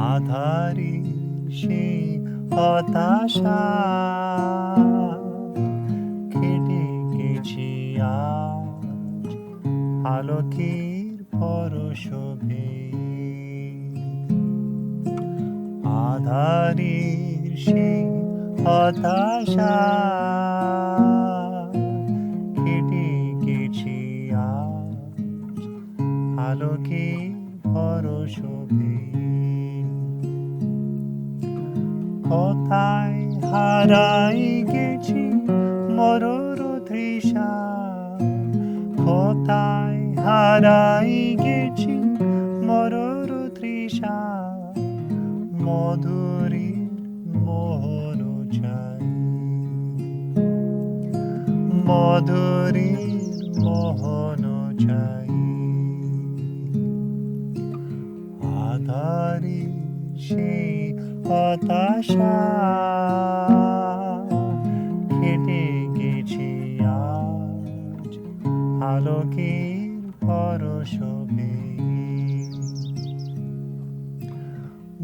আঁধারে সেই হতাশা কেটে গেছি আজ আলোকের পরশোভে। আঁধারের সেই হতাশা কেটে গেছি আজ আলোকের পরশোভে। কোথায় হারাই গেছি মরুর তৃষা, কোথায় হারাই গেছি মরুর তৃষা, মধুরীর মোহন চাই, মধুরীর মোহন চাই। আঁধারে সেই হতাশা কেটে গেছি আজ আলোকের পরশোভে।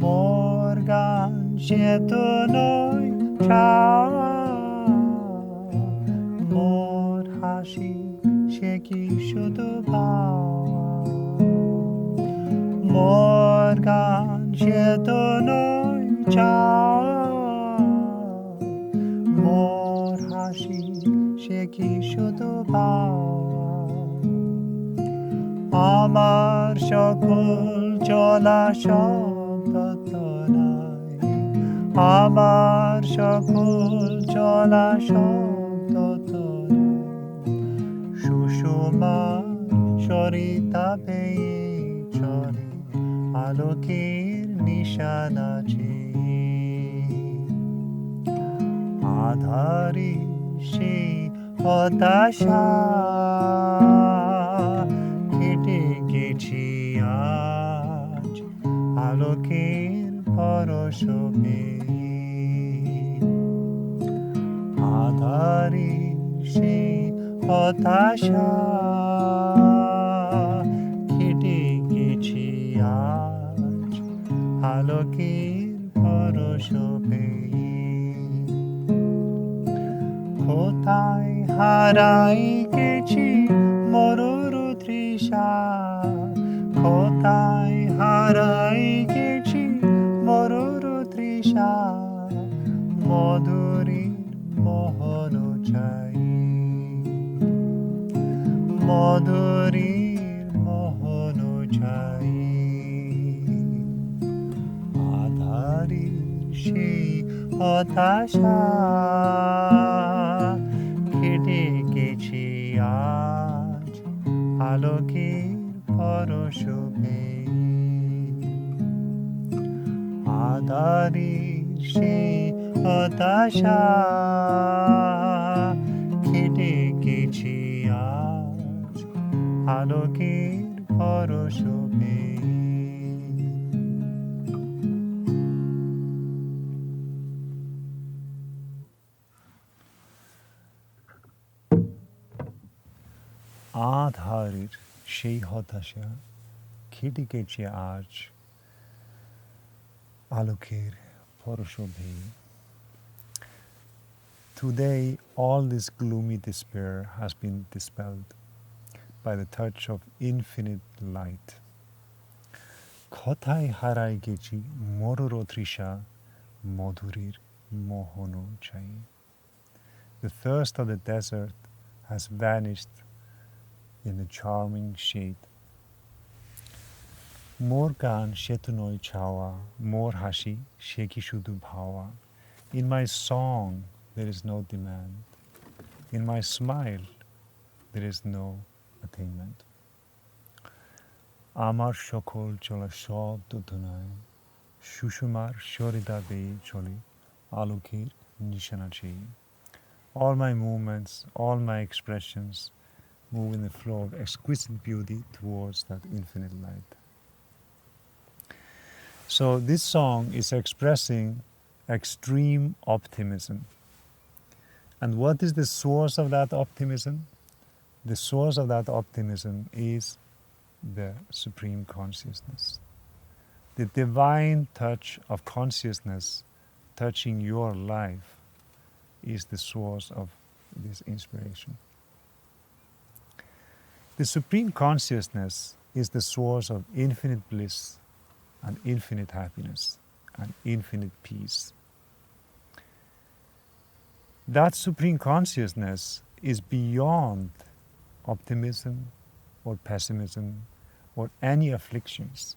মোর গান সে তো নয় চাওয়া, মোর হাসি সে কি শুধু পাওয়া। মোর গান সে তো নয় চাওয়া, মোর হাসি সে কি শুধু পাওয়া। আমার সকল চলা শব্দ নাই, আমার সকল চলা শব্দ নাই, সুষমার সরিতা পেয়ে চলে আলোকের নিশানা চেয়ে। আঁধারে সেই হতাশা কেটে গেছি আজ আলোকের পরশোভে। আঁধারে সেই হতাশা কেটে গেছি আজ আলোকের পরশোভে। কোথায় হারাই গেছি মরুর তৃষা, কোথায় হারাই গেছি মরুর তৃষা, মধুরীর মোহন চাই, মধুরীর মোহন চাই। আঁধারে সেই হতাশা কেটে গেছি আজ আলোকের পরশোভে। আঁধারে সেই হতাশা কেটে গেছি আজ আলোকের পরশোভে। আঁধারের সেই হতাশা কেটে গেছে আজ আলোকের পরশোভে। Today all this gloomy despair has been dispelled by the touch of infinite light. কোথায় হারাই গেছি মরুর তৃষা, মধুরীর মোহন চাই। The thirst of the desert has vanished in a charming shade. মোর গান সে তো নয় চাওয়া, মোর হাসি সে কি শুধু ভাওয়া। In my song there is no demand, in my smile there is no attainment. আমার সকল চলা শব্দ নাই, সুষমার সরিতা বেয়ে চলে আলোকের নিশানা চেয়ে। All my movements, all my expressions move in the flow of exquisite beauty towards that infinite light. So this song is expressing extreme optimism. And what is the source of that optimism? The source of that optimism is the Supreme Consciousness. The divine touch of consciousness touching your life is the source of this inspiration. The Supreme Consciousness is the source of infinite bliss and infinite happiness and infinite peace. That Supreme Consciousness is beyond optimism or pessimism or any afflictions.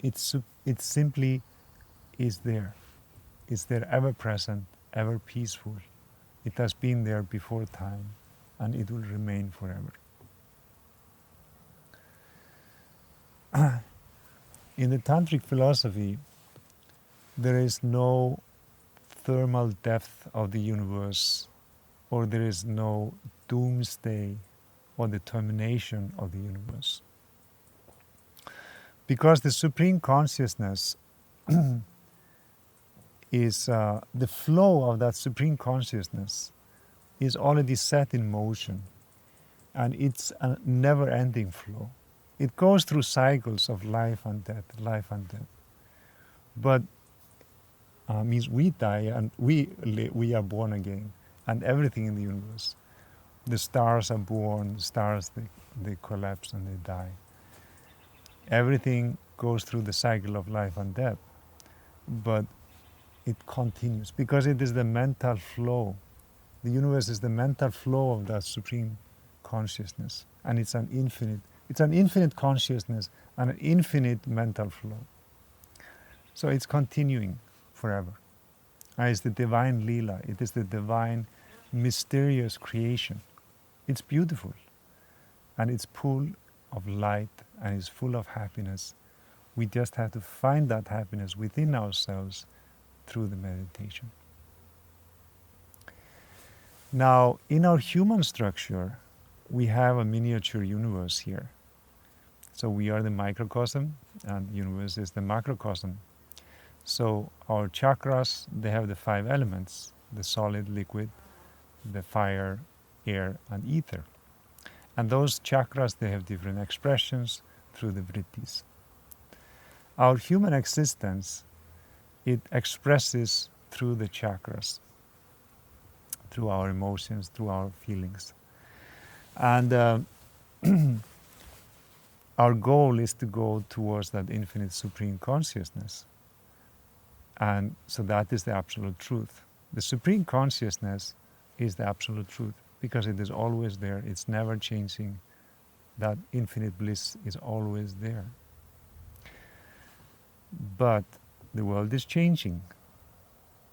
It simply is there. It's there, ever present, ever peaceful. It has been there before time, and it will remain forever. In the Tantric philosophy, there is no thermal depth of the universe, or there is no doomsday or the termination of the universe. Because the Supreme Consciousness is, the flow of that Supreme Consciousness is already set in motion, and it's a never-ending flow. It goes through cycles of life and death, life and death. But means we die and we are born again, and everything in the universe. The stars are born, the stars they collapse and they die. Everything goes through the cycle of life and death, but it continues because it is the mental flow. The universe is the mental flow of that Supreme Consciousness, and it's an infinite consciousness and an infinite mental flow. So it's continuing forever. And it's the divine Leela, it is the divine mysterious creation. It's beautiful, and it's full of light, and it's full of happiness. We just have to find that happiness within ourselves through the meditation. Now, in our human structure, we have a miniature universe here. So we are the microcosm, and the universe is the macrocosm. So our chakras, they have the 5 elements: the solid, liquid, the fire, air, and ether. And those chakras, they have different expressions through the vrittis. Our human existence, it expresses through the chakras, through our emotions, through our feelings. And our goal is to go towards that infinite Supreme Consciousness. And so that is the absolute truth. The Supreme Consciousness is the absolute truth because it is always there. It's never changing. That infinite bliss is always there. But the world is changing.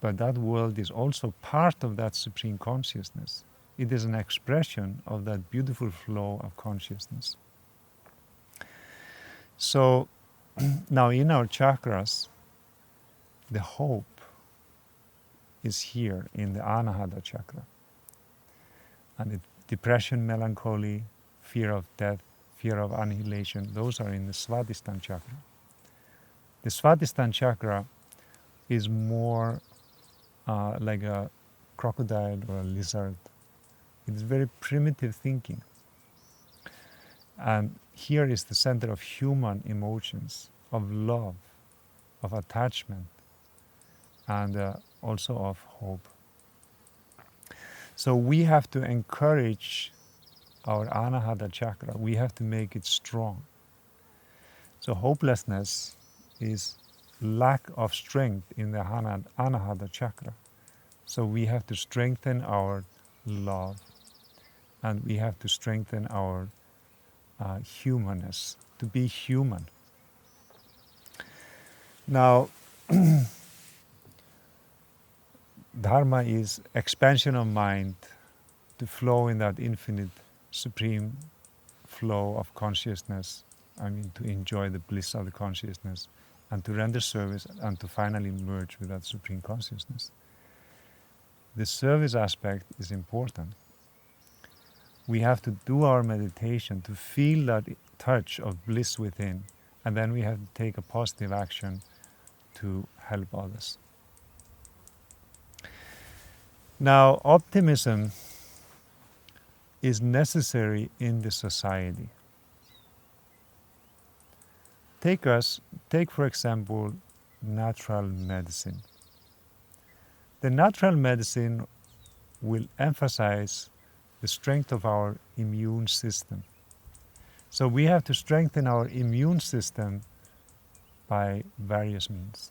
But that world is also part of that Supreme Consciousness. It is an expression of that beautiful flow of consciousness. So now in our chakras, the hope is here in the Anahata Cakra. And the depression, melancholy, fear of death, fear of annihilation, those are in the Svadhisthana Chakra. The Svadhisthana Chakra is more like a crocodile or a lizard. It is very primitive thinking. And here is the center of human emotions, of love, of attachment, and also of hope. So we have to encourage our Anahata Cakra. We have to make it strong. So hopelessness is lack of strength in the Anahata Cakra. So we have to strengthen our love, and we have to strengthen our humanness, to be human. Now, Dharma is expansion of mind to flow in that infinite, supreme flow of consciousness. I mean, to enjoy the bliss of the consciousness and to render service and to finally merge with that supreme consciousness. The service aspect is important. We have to do our meditation to feel that touch of bliss within, and then we have to take a positive action to help others. Now, optimism is necessary in the society. take for example, natural medicine. The natural medicine will emphasize the strength of our immune system. So we have to strengthen our immune system by various means.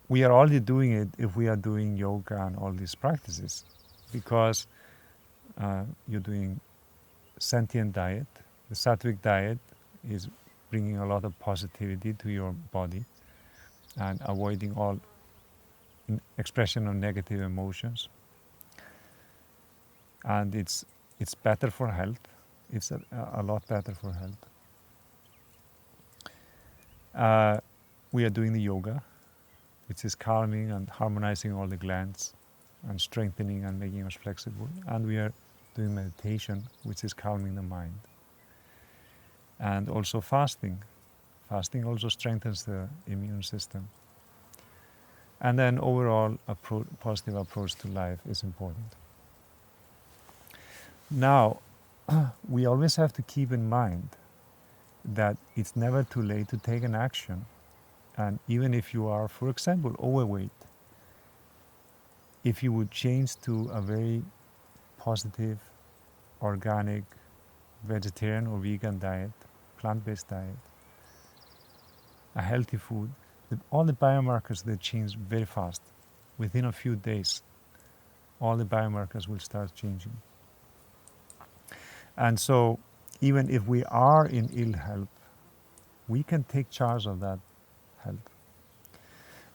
We are already doing it if we are doing yoga and all these practices, because you're doing sentient diet. The sattvic diet is bringing a lot of positivity to your body and avoiding all expression of negative emotions. And it's better for health. It's a lot better for health. We are doing the yoga, which is calming and harmonizing all the glands and strengthening and making us flexible. And we are doing meditation, which is calming the mind. And also fasting. Fasting also strengthens the immune system. And then overall, a positive approach to life is important. Now, we always have to keep in mind that it's never too late to take an action. And even if you are, for example, overweight, if you would change to a very positive, organic, vegetarian or vegan diet, plant-based diet, a healthy food, all the biomarkers, they change very fast. Within a few days, all the biomarkers will start changing. And so, even if we are in ill health, we can take charge of that health.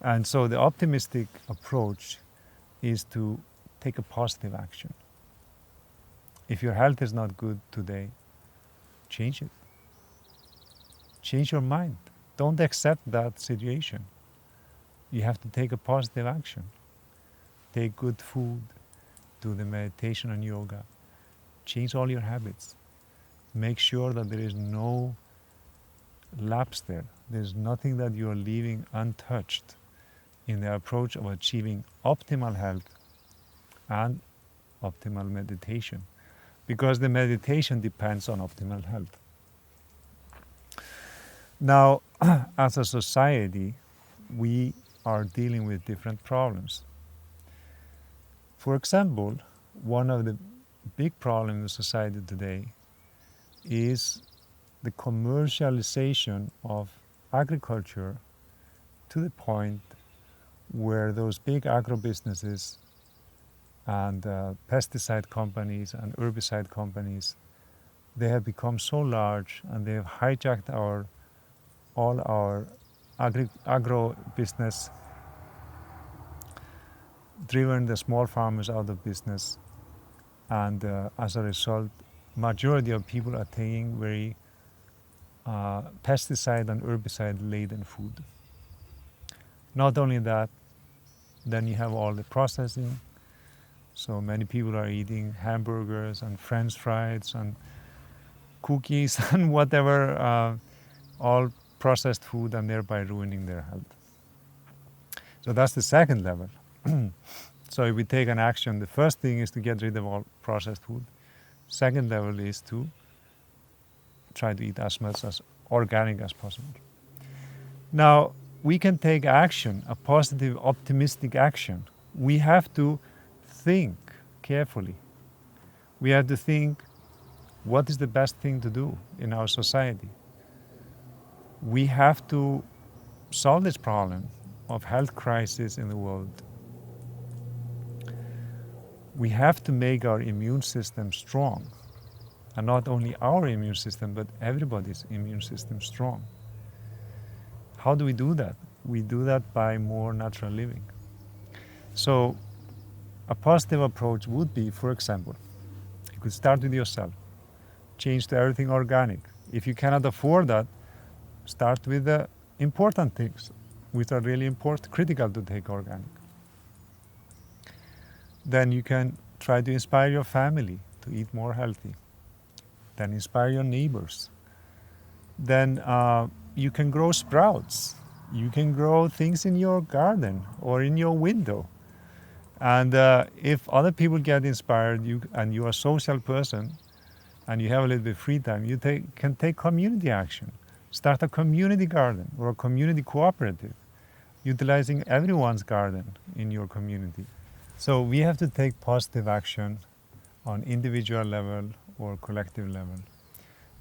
And so the optimistic approach is to take a positive action. If your health is not good today, change it. Change your mind. Don't accept that situation. You have to take a positive action. Take good food, do the meditation and yoga. Change all your habits. Make sure that there is no lapse there. There's nothing that you are leaving untouched in the approach of achieving optimal health and optimal meditation. Because the meditation depends on optimal health. Now, as a society, we are dealing with different problems. For example, one of the big problems in society today is the commercialization of agriculture to the point where those big agro-businesses and pesticide companies and herbicide companies, they have become so large and they have hijacked all our agro-business, driven the small farmers out of business, and as a result, majority of people are taking very pesticide and herbicide-laden food. Not only that, then you have all the processing. So many people are eating hamburgers and French fries and cookies and whatever, all processed food, and thereby ruining their health. So that's the second level. So if we take an action, the first thing is to get rid of all processed food. Second level is to try to eat as much as organic as possible. Now, we can take action, a positive, optimistic action. We have to think carefully. We have to think, what is the best thing to do in our society? We have to solve this problem of health crisis in the world. We have to make our immune system strong. And not only our immune system, but everybody's immune system strong. How do we do that? We do that by more natural living. So a positive approach would be, for example, you could start with yourself. Change to everything organic. If you cannot afford that, start with the important things, which are really important, critical to take organic. Then you can try to inspire your family to eat more healthy. Then inspire your neighbors. Then you can grow sprouts. You can grow things in your garden or in your window. And if other people get inspired, and you are a social person, and you have a little bit of free time, you can take community action. Start a community garden or a community cooperative, utilizing everyone's garden in your community. So we have to take positive action on individual level or collective level.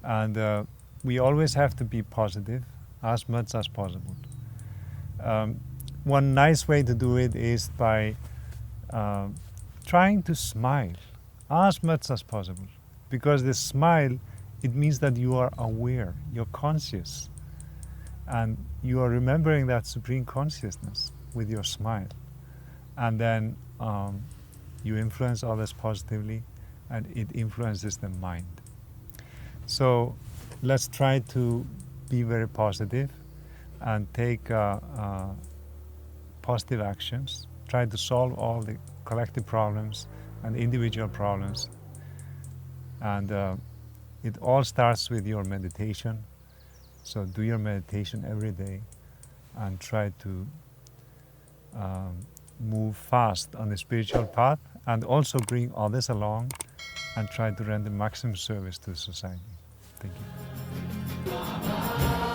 And we always have to be positive as much as possible. One nice way to do it is by trying to smile as much as possible. Because the smile, it means that you are aware, you're conscious, and you are remembering that supreme consciousness with your smile. And then you influence others positively, and it influences the mind. So let's try to be very positive and take positive actions. Try to solve all the collective problems and individual problems. And it all starts with your meditation. So do your meditation every day and try to move fast on the spiritual path, and also bring others along and try to render maximum service to society. Thank you.